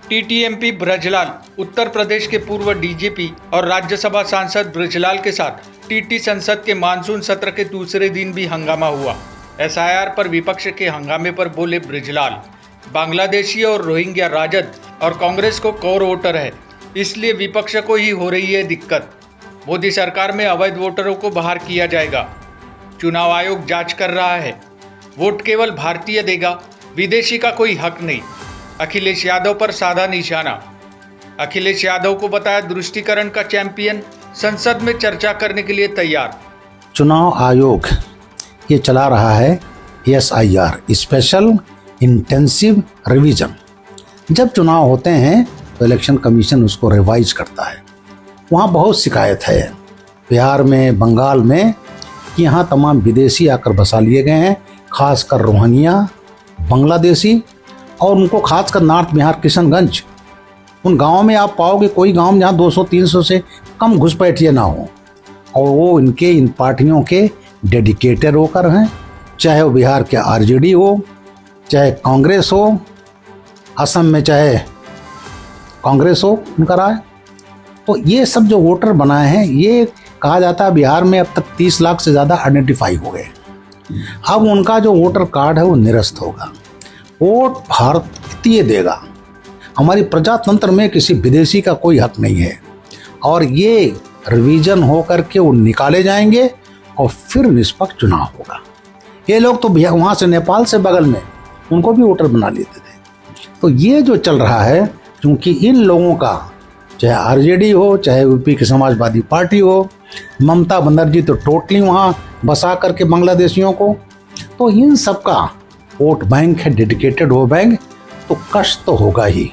टीटीएमपी ब्रजलाल, उत्तर प्रदेश के पूर्व डीजीपी और राज्यसभा सांसद ब्रजलाल के साथ टीटी संसद के मानसून सत्र के दूसरे दिन भी हंगामा हुआ। एसआईआर पर विपक्ष के हंगामे पर बोले ब्रजलाल, बांग्लादेशी और रोहिंग्या राजद और कांग्रेस को कोर वोटर है, इसलिए विपक्ष को ही हो रही है दिक्कत। मोदी सरकार में अवैध वोटरों को बाहर किया जाएगा। चुनाव आयोग जांच कर रहा है। वोट केवल भारतीय देगा, विदेशी का कोई हक नहीं। अखिलेश यादव पर साधा निशाना। अखिलेश यादव को बताया दृष्टिकरण का चैंपियन, संसद में चर्चा करने के लिए तैयार। चुनाव आयोग ये चला रहा है एसआईआर, स्पेशल इंटेंसिव रिवीजन। जब चुनाव होते हैं तो इलेक्शन कमीशन उसको रिवाइज करता है। वहाँ बहुत शिकायत है बिहार में, बंगाल में, कि यहाँ तमाम विदेशी आकर बसा लिए गए हैं, खासकर रोहिंग्या, बांग्लादेशी, और उनको खासकर नॉर्थ बिहार किशनगंज, उन गांवों में आप पाओगे कोई गांव जहाँ 200-300 से कम घुसपैठिए ना हो, और वो इन पार्टियों के डेडिकेटेड होकर हैं, चाहे वो बिहार के आरजेडी हो, चाहे कांग्रेस हो, असम में चाहे कांग्रेस हो उनका राय। तो ये सब जो वोटर बनाए हैं, ये कहा जाता है बिहार में अब तक 30 लाख से ज़्यादा आइडेंटिफाई हो गए। अब उनका जो वोटर कार्ड है वो निरस्त होगा। वोट भारतीय देगा। हमारी प्रजातंत्र में किसी विदेशी का कोई हक नहीं है। और ये रिवीजन हो करके वो निकाले जाएंगे और फिर निष्पक्ष चुनाव होगा। ये लोग तो वहाँ से नेपाल से बगल में उनको भी वोटर बना लेते थे। तो ये जो चल रहा है, क्योंकि इन लोगों का चाहे आरजेडी हो, चाहे यूपी की समाजवादी पार्टी हो, ममता बनर्जी तो टोटली वहाँ बसा करके बांग्लादेशियों को, तो इन सब का वोट बैंक है, डेडिकेटेड हो बैंक, तो कष्ट तो होगा ही।